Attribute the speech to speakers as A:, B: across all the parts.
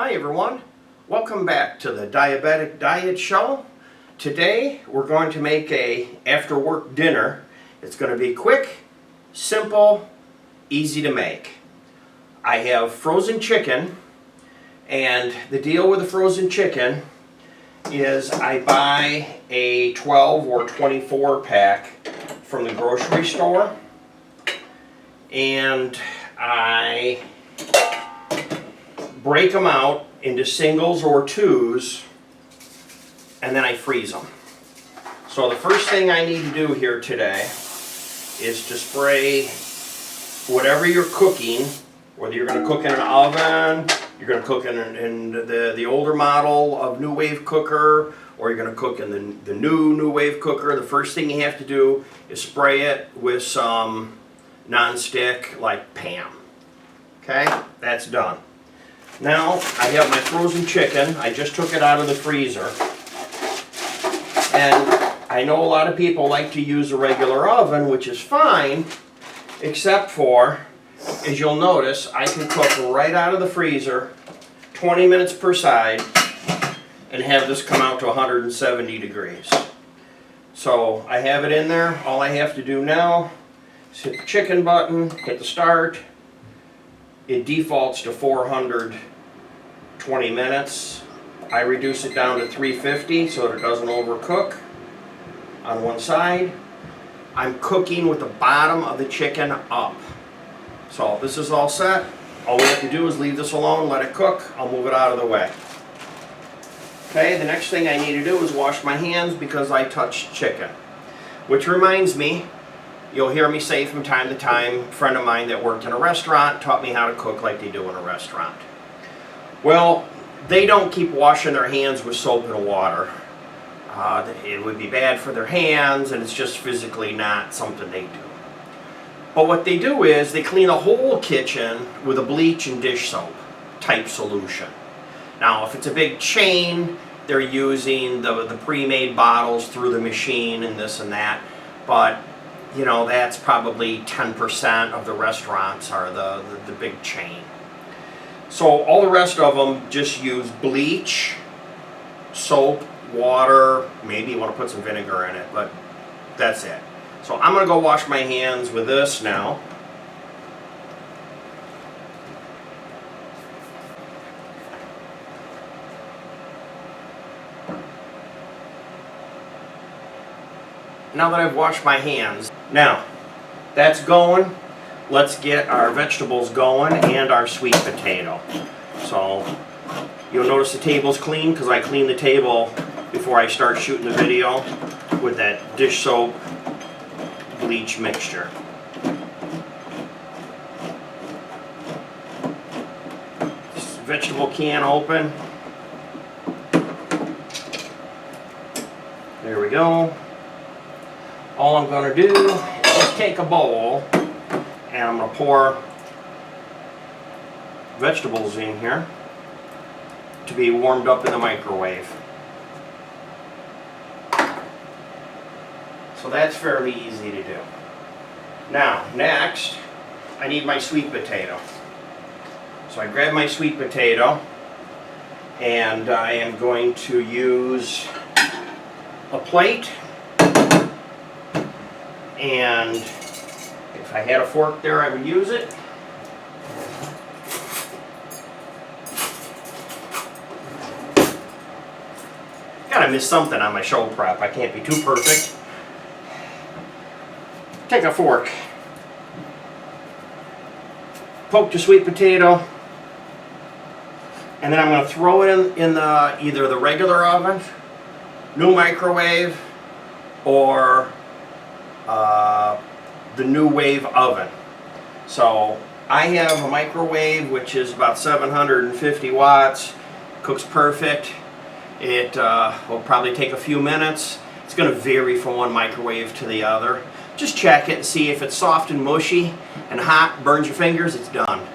A: Hi everyone, welcome back to the Diabetic Diet Show. Today we're going to make a after work dinner. It's going to be quick, simple, easy to make. I have frozen chicken, and the deal with the frozen chicken is I buy a 12 or 24 pack from the grocery store, and I break them out into singles or twos, and then I freeze them. So the first thing I need to do here today is to spray whatever you're cooking, whether you're going to cook in an oven, you're going to cook in the older model of New Wave cooker, or you're going to cook in the New Wave cooker. The first thing you have to do is spray it with some non-stick like Pam. Okay, that's done. Now I have my frozen chicken. I just took it out of the freezer. And I know a lot of people like to use a regular oven, which is fine, except for, as you'll notice, I can cook right out of the freezer, 20 minutes per side, and have this come out to 170 degrees. So I have it in there. All I have to do now is hit the chicken button, hit the start. It defaults to 420 minutes. I reduce it down to 350 so that it doesn't overcook on one side. I'm cooking with the bottom of the chicken up. So this is all set. All we have to do is leave this alone, let it cook. I'll move it out of the way. Okay, the next thing I need to do is wash my hands because I touched chicken. Which reminds me, you'll hear me say from time to time, a friend of mine that worked in a restaurant taught me how to cook like they do in a restaurant. Well, they don't keep washing their hands with soap and water. It would be bad for their hands, and it's just physically not something they do. But what they do is they clean a whole kitchen with a bleach and dish soap type solution. Now, if it's a big chain, they're using the pre-made bottles through the machine and this and that. But you know, that's probably 10% of the restaurants are the big chain. So all the rest of them just use bleach, soap, water, maybe you want to put some vinegar in it, but that's it. So I'm going to go wash my hands with this now. Now that I've washed my hands, now that's going, let's get our vegetables going and our sweet potato. So you'll notice the table's clean because I cleaned the table before I start shooting the video with that dish soap bleach mixture. This vegetable can open. There we go. All I'm going to do is just take a bowl and I'm going to pour vegetables in here to be warmed up in the microwave. So that's fairly easy to do. Now, next, I need my sweet potato. So I grab my sweet potato and I am going to use a plate. And if I had a fork there, I would use it. Gotta miss something on my show prep. I can't be too perfect. Take a fork. Poke the sweet potato. And then I'm going to throw it in either the regular oven, New Microwave, or the New Wave oven. So I have a microwave which is about 750 watts, cooks perfect. It will probably take a few minutes. It's going to vary from one microwave to the other. Just check it and see if it's soft and mushy and hot, burns your fingers, it's done.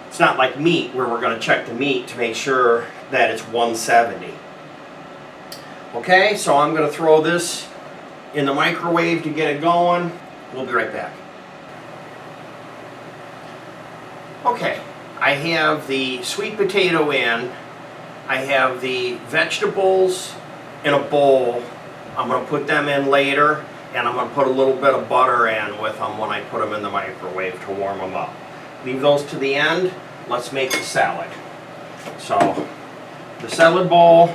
A: It's not like meat where we're going to check the meat to make sure that it's 170. Okay, so I'm going to throw this in the microwave to get it going. We'll be right back. Okay, I have the sweet potato in. I have the vegetables in a bowl. I'm going to put them in later, and I'm going to put a little bit of butter in with them when I put them in the microwave to warm them up. Leave those to the end. Let's make the salad. So, the salad bowl,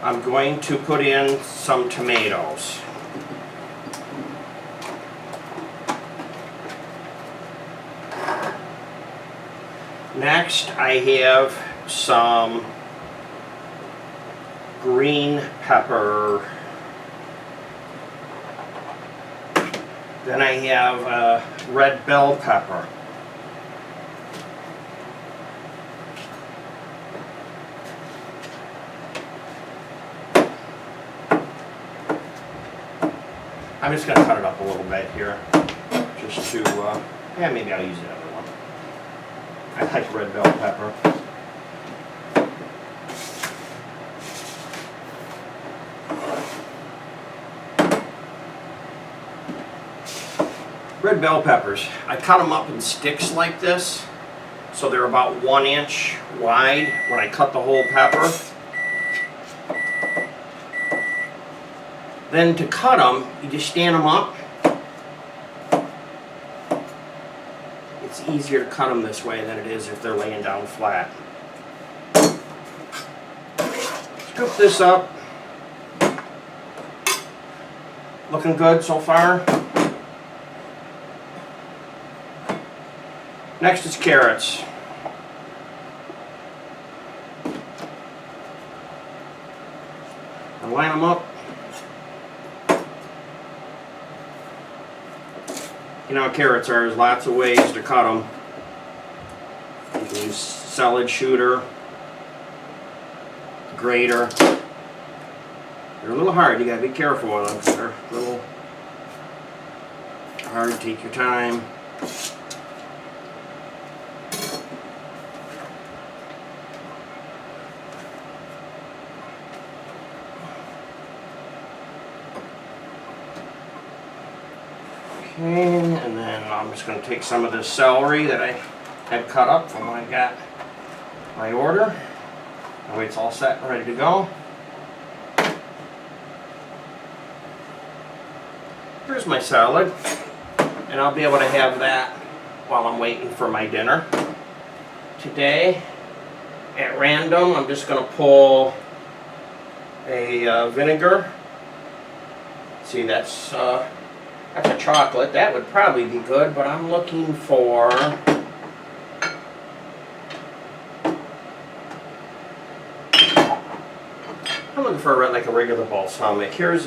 A: I'm going to put in some tomatoes. Next, I have some green pepper. Then I have red bell pepper. I'm just going to cut it up a little bit here, just to, yeah, maybe I'll use the other one. I like red bell pepper. Red bell peppers, I cut them up in sticks like this, so they're about 1 inch wide when I cut the whole pepper. Then to cut them, you just stand them up. It's easier to cut them this way than it is if they're laying down flat. Scoop this up. Looking good so far. Next is carrots. I line them up. You know how carrots are, there's lots of ways to cut them. You can use salad shooter, grater. They're a little hard, you gotta be careful with them because they're a little hard. Take your time. Okay, and then I'm just going to take some of this celery that I had cut up from when I got my order. That way it's all set and ready to go. Here's my salad, and I'll be able to have that while I'm waiting for my dinner. Today, at random, I'm just going to pull a vinegar. See, that's a chocolate. That would probably be good, but I'm looking for like a regular balsamic. Here's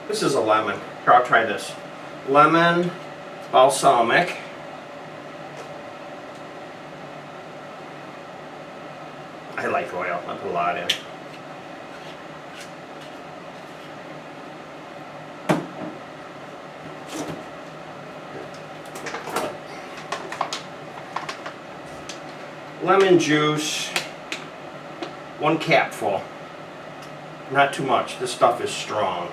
A: this is a lemon. Here, I'll try this. Lemon balsamic. I like oil. I put a lot in. Lemon juice, 1 capful. Not too much. This stuff is strong.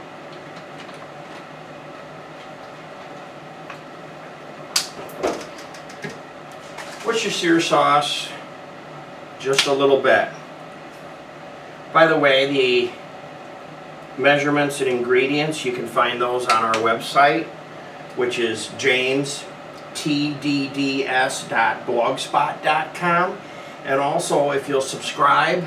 A: Worcestershire sauce, just a little bit. By the way, the measurements and ingredients, you can find those on our website, which is janestdds.blogspot.com. And also, if you'll subscribe,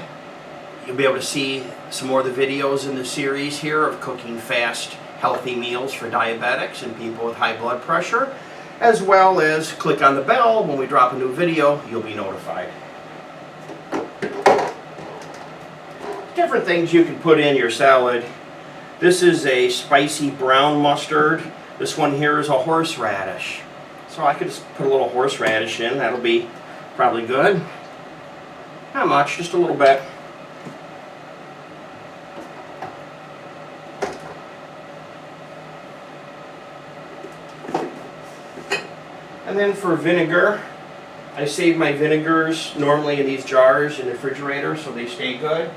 A: you'll be able to see some more of the videos in the series here of cooking fast, healthy meals for diabetics and people with high blood pressure, as well as click on the bell. When we drop a new video, you'll be notified. Different things you can put in your salad. This is a spicy brown mustard. This one here is a horseradish. So I could just put a little horseradish in. That'll be probably good. Not much, just a little bit. And then for vinegar, I save my vinegars normally in these jars in the refrigerator so they stay good.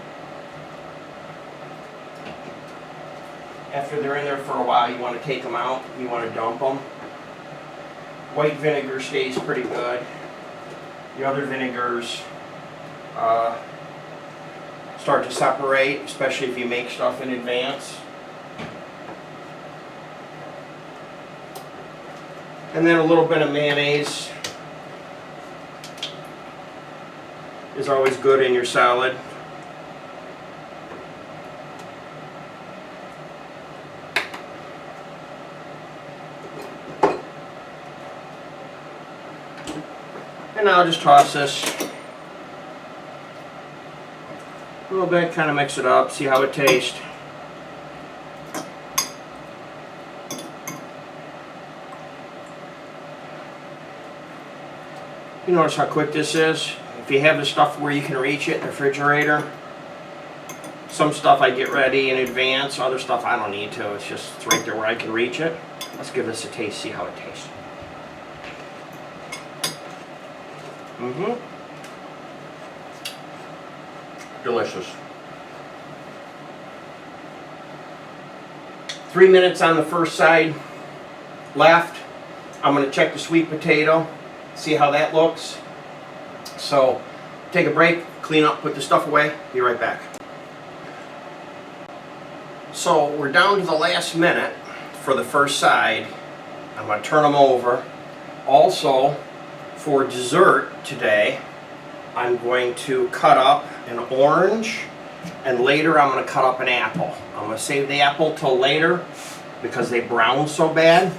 A: After they're in there for a while, you want to take them out, you want to dump them. White vinegar stays pretty good. The other vinegars start to separate, especially if you make stuff in advance. And then a little bit of mayonnaise is always good in your salad. And now I'll just toss this a little bit, kind of mix it up, see how it tastes. You notice how quick this is? If you have the stuff where you can reach it in the refrigerator, some stuff I get ready in advance, other stuff I don't need to. It's right there where I can reach it. Let's give this a taste, see how it tastes. Delicious. 3 minutes on the first side left. I'm going to check the sweet potato, see how that looks. So take a break, clean up, put the stuff away, be right back. So we're down to the last minute for the first side. I'm going to turn them over. Also, for dessert today, I'm going to cut up an orange, and later I'm going to cut up an apple. I'm going to save the apple till later because they brown so bad.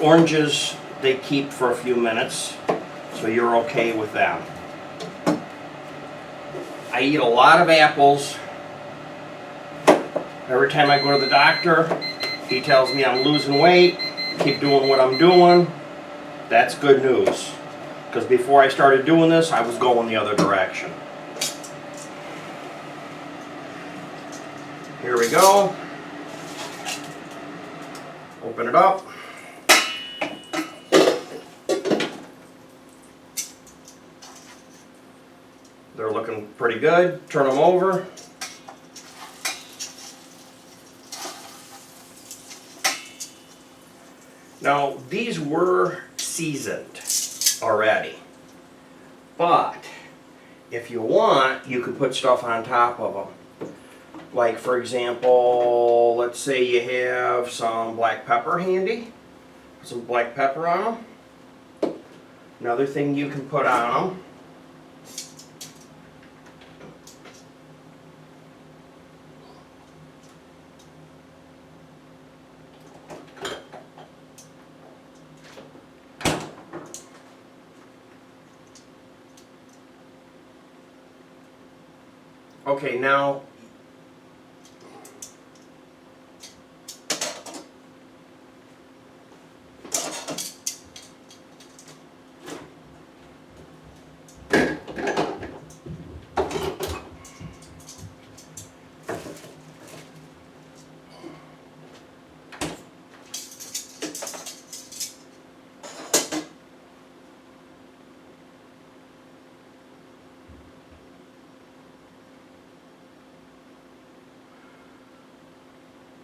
A: Oranges, they keep for a few minutes, so you're okay with them. I eat a lot of apples. Every time I go to the doctor, he tells me I'm losing weight, keep doing what I'm doing. That's good news, because before I started doing this, I was going the other direction. Here we go. Open it up. They're looking pretty good. Turn them over. Now, these were seasoned already, but if you want, you could put stuff on top of them. Like, for example, let's say you have some black pepper handy. Put some black pepper on them. Another thing you can put on them, okay, now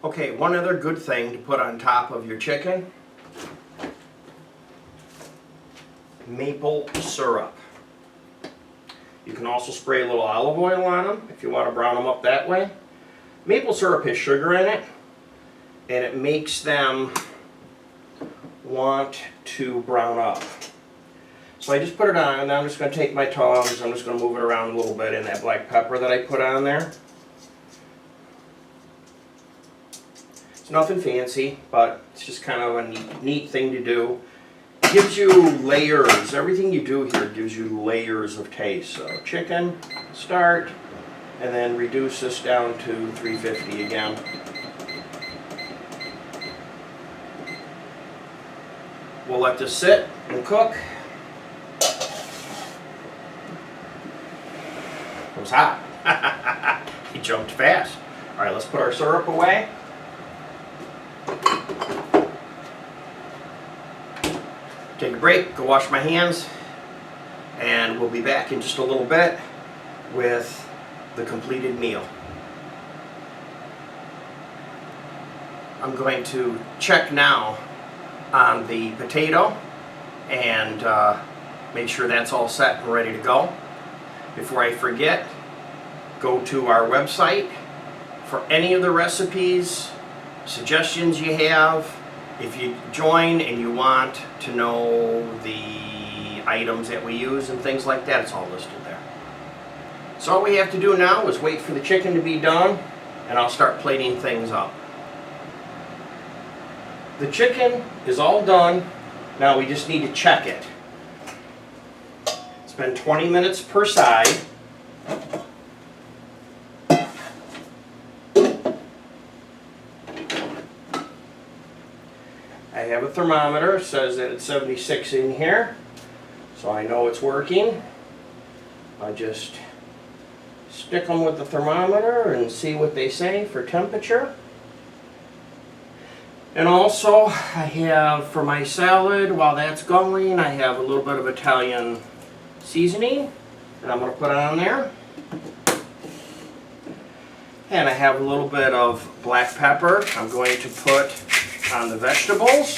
A: okay, one other good thing to put on top of your chicken, maple syrup. You can also spray a little olive oil on them if you want to brown them up that way. Maple syrup has sugar in it, and it makes them want to brown up. So I just put it on, and now I'm just going to take my tongs, I'm just going to move it around a little bit in that black pepper that I put on there. It's nothing fancy, but it's just kind of a neat thing to do. It gives you layers. Everything you do here gives you layers of taste. So chicken, start, and then reduce this down to 350 again. We'll let this sit and cook. It was hot. He jumped fast. All right, let's put our syrup away. Take a break, go wash my hands, and we'll be back in just a little bit with the completed meal. I'm going to check now on the potato and Make sure that's all set and ready to go. Before I forget, go to our website for any of the recipes, suggestions you have. If you join and you want to know the items that we use and things like that, it's all listed there. So all we have to do now is wait for the chicken to be done, and I'll start plating things up. The chicken is all done. Now we just need to check it. It's been 20 minutes per side. I have a thermometer. It says that it's 76 in here, so I know it's working. I just stick them with the thermometer and see what they say for temperature. And also, I have for my salad, while that's going, I have a little bit of Italian seasoning that I'm going to put on there. And I have a little bit of black pepper I'm going to put on the vegetables.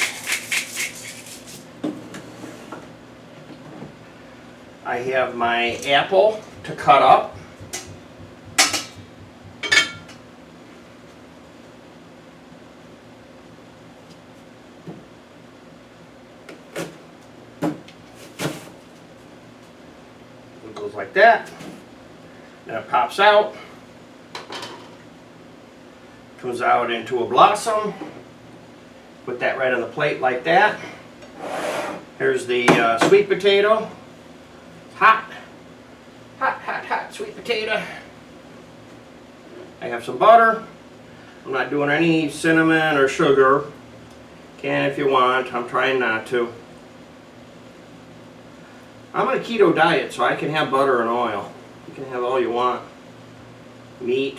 A: I have my apple to cut up. It goes like that. Then it pops out. Comes out into a blossom. Put that right on the plate like that. Here's the sweet potato. Hot. Hot, hot, hot sweet potato. I have some butter. I'm not doing any cinnamon or sugar. Can if you want. I'm trying not to. I'm on a keto diet, so I can have butter and oil. You can have all you want. Meat.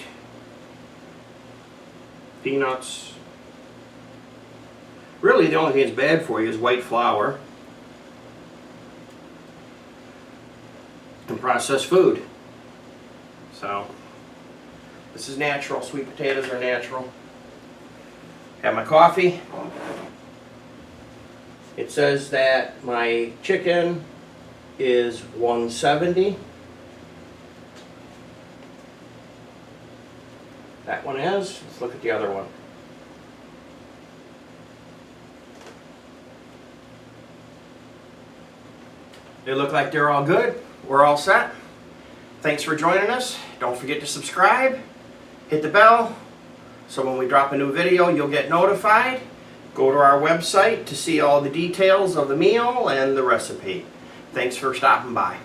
A: Peanuts. Really, the only thing that's bad for you is white flour and processed food. So, this is natural. Sweet potatoes are natural. Have my coffee. It says that my chicken is 170. That one is. Let's look at the other one. They look like they're all good. We're all set. Thanks for joining us. Don't forget to subscribe. Hit the bell so when we drop a new video you'll get notified. Go to our website to see all the details of the meal and the recipe. Thanks for stopping by.